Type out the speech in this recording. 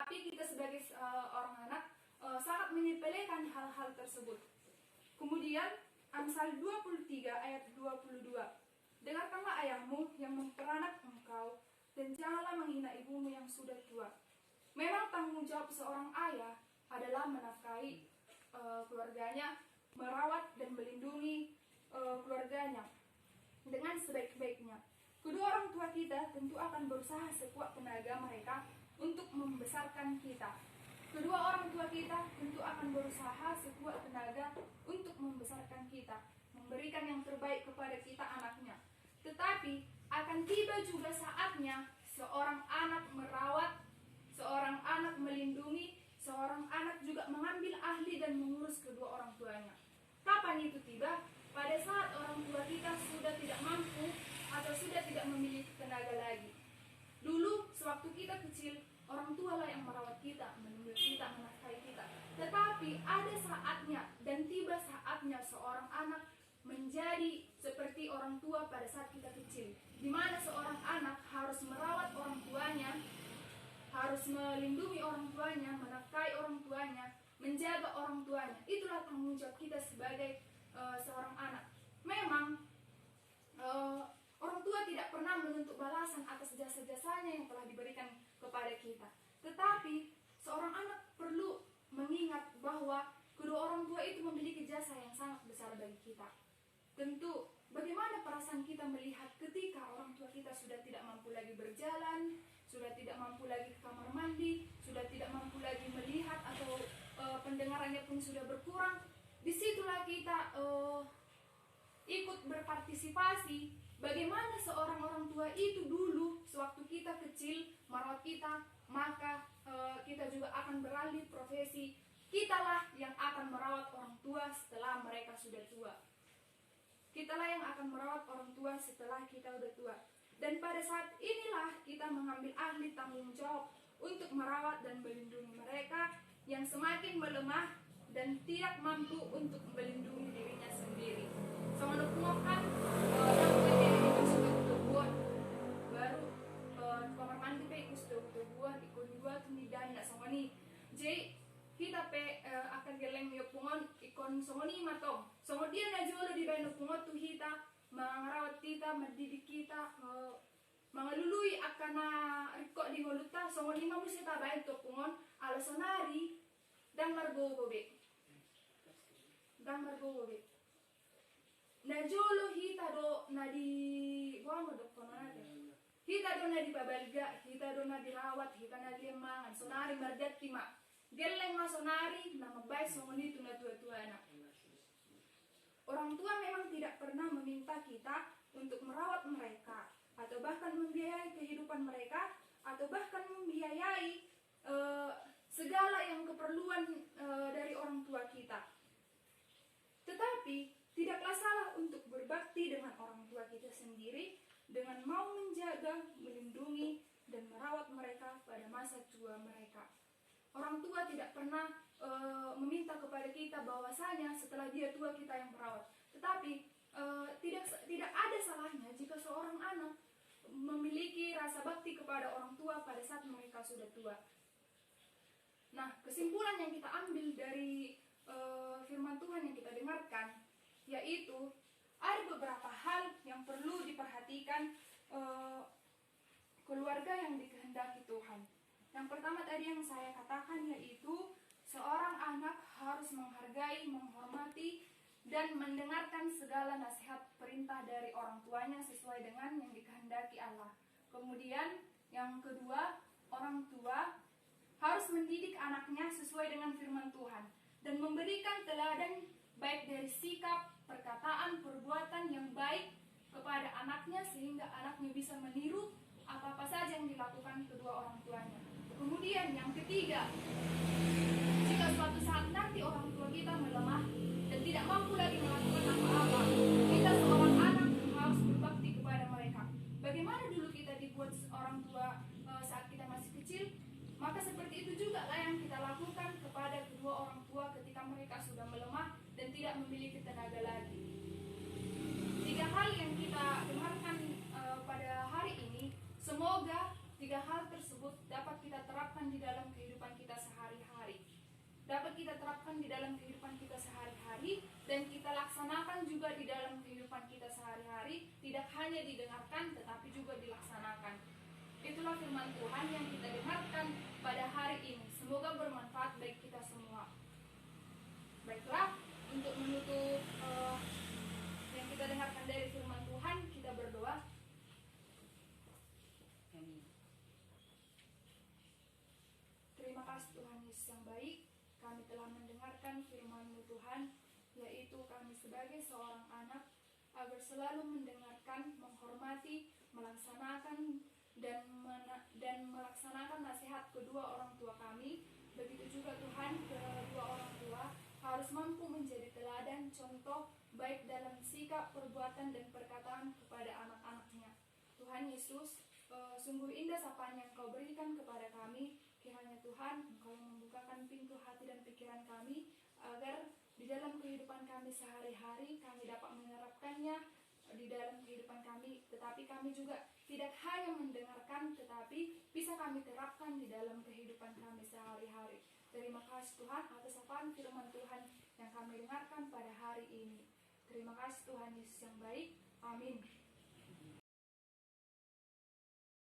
Tapi kita sebagai orang anak sangat menyepelekan hal-hal tersebut. Kemudian Amsal 23 ayat 22. Dengarkanlah ayahmu yang memperanak engkau, dan janganlah menghina ibumu yang sudah tua. Memang tanggung jawab seorang ayah adalah menafkahi keluarganya, merawat dan melindungi keluarganya dengan sebaik-baiknya. Kedua orang tua kita tentu akan berusaha sekuat tenaga mereka untuk membesarkan kita. Kedua orang tua kita tentu akan berusaha sekuat tenaga untuk membesarkan kita, memberikan yang terbaik kepada kita anaknya. Tetapi akan tiba juga saatnya seorang anak merawat, seorang anak melindungi, seorang anak juga mengambil ahli dan mengurus kedua orang tuanya. Kapan itu tiba? Pada saat orang tua kita sudah tidak mampu atau sudah tidak memiliki tenaga lagi. Dulu, sewaktu kita kecil, orang tua lah yang merawat kita, mendidik kita, menafkahi kita. Tetapi ada saatnya dan tiba saatnya seorang anak menjadi seperti orang tua pada saat kita kecil, di mana seorang anak harus merawat orang tuanya, harus melindungi orang tuanya, menafkahi orang tuanya, menjaga orang tuanya. Itulah tanggung jawab kita sebagai seorang anak. Memang orang tua tidak pernah menuntut balasan atas jasa-jasanya yang telah diberikan kepada kita. Tetapi seorang anak perlu mengingat bahwa kedua orang tua itu memiliki jasa yang sangat besar bagi kita. Tentu bagaimana perasaan kita melihat ketika orang tua kita sudah tidak mampu lagi berjalan, sudah tidak mampu lagi ke kamar mandi, sudah tidak mampu lagi melihat atau pendengarannya pun sudah berkurang. Disitulah kita ikut berpartisipasi bagaimana seorang orang tua itu dulu sewaktu kita kecil merawat kita, maka kita juga akan beralih profesi. Kitalah yang akan merawat orang tua setelah mereka sudah tua. Kitalah yang akan merawat orang tua setelah kita sudah tua. Dan pada saat inilah kita mengambil ahli tanggung jawab untuk merawat dan melindungi mereka yang semakin melemah dan tidak mampu untuk melindungi dirinya sendiri. Sama nukumokan baru kamar mandi pe buat ikon dua tuh dan nak sama ni. Jadi kita akan geleng yopungon ikon sama ni matong. Sama dia na jual di bayi nukumot tuh kita mengarawat kita, mendidik kita, mengalului akan rikok di ngoluta. Sama ni mamu sita bayi tupungon alasonari dan margogobe. Na jolo hita do na di guamo do konate. Hita do na di pabalga, hita do na dirawat, hita na limangan. Sonari mardati ma. Geleng ma sonari na mabay songoni tu na tua-tua na. Orang tua memang tidak pernah meminta kita untuk merawat mereka atau bahkan membiayai kehidupan mereka atau bahkan membiayai segala yang keperluan dari orang tua kita. Tetapi tidaklah salah untuk berbakti dengan orang tua kita sendiri dengan mau menjaga, melindungi, dan merawat mereka pada masa tua mereka. Orang tua tidak pernah meminta kepada kita bahwasanya setelah dia tua kita yang merawat. Tetapi tidak ada salahnya jika seorang anak memiliki rasa bakti kepada orang tua pada saat mereka sudah tua. Nah, kesimpulan yang kita ambil dari firman Tuhan yang kita dengarkan, yaitu ada beberapa hal yang perlu diperhatikan keluarga yang dikehendaki Tuhan. Yang pertama tadi yang saya katakan, yaitu seorang anak harus menghargai, menghormati, dan mendengarkan segala nasihat perintah dari orang tuanya sesuai dengan yang dikehendaki Allah. Kemudian yang kedua, orang tua harus mendidik anaknya sesuai dengan firman Tuhan dan memberikan teladan baik dari sikap, perkataan, perbuatan yang baik kepada anaknya sehingga anaknya bisa meniru apa-apa saja yang dilakukan kedua orang tuanya. Kemudian yang ketiga, jika suatu saat nanti orang tua kita melemah dan tidak mampu lagi melakukan apa-apa, kita seorang anak harus berbakti kepada mereka. Bagaimana dulu kita dibuat orang tua saat kita masih kecil, maka seperti itu juga lah yang kita lakukan kepada kedua orang tua ketika mereka sudah melemah dan tidak memiliki tenaga lagi. 3 hal yang kita dengarkan pada hari ini, semoga 3 hal tersebut dapat kita terapkan di dalam kehidupan dapat kita terapkan di dalam kehidupan kita sehari-hari, dan kita laksanakan juga di dalam kehidupan kita sehari-hari, tidak hanya didengarkan tetapi juga dilaksanakan. Itulah firman Tuhan yang kita dengarkan pada hari ini. Semoga bermanfaat bagi kita semua. Baiklah, untuk menutup yang kita dengarkan dari firman Tuhan, kita berdoa. Amin. Terima kasih Tuhan Yesus yang baik, kami telah mendengarkan firman-Mu Tuhan, yaitu kami sebagai seorang anak, agar selalu mendengarkan, menghormati, melaksanakan dan melaksanakan nasihat kedua orang tua kami. Begitu juga Tuhan, kedua orang tua harus mampu menjadi teladan contoh baik dalam sikap, perbuatan, dan perkataan kepada anak-anaknya. Tuhan Yesus, sungguh indah sapaan yang Kau berikan kepada kami. Kiranya Tuhan, Engkau membukakan pintu hati dan pikiran kami, agar di dalam kehidupan kami sehari-hari kami dapat menerapkannya di dalam kehidupan kami, tetapi kami juga tidak hanya mendengarkan, tetapi bisa kami terapkan di dalam kehidupan kami sehari-hari. Terima kasih Tuhan atas sapaan firman Tuhan yang kami dengarkan pada hari ini. Terima kasih Tuhan Yesus yang baik. Amin.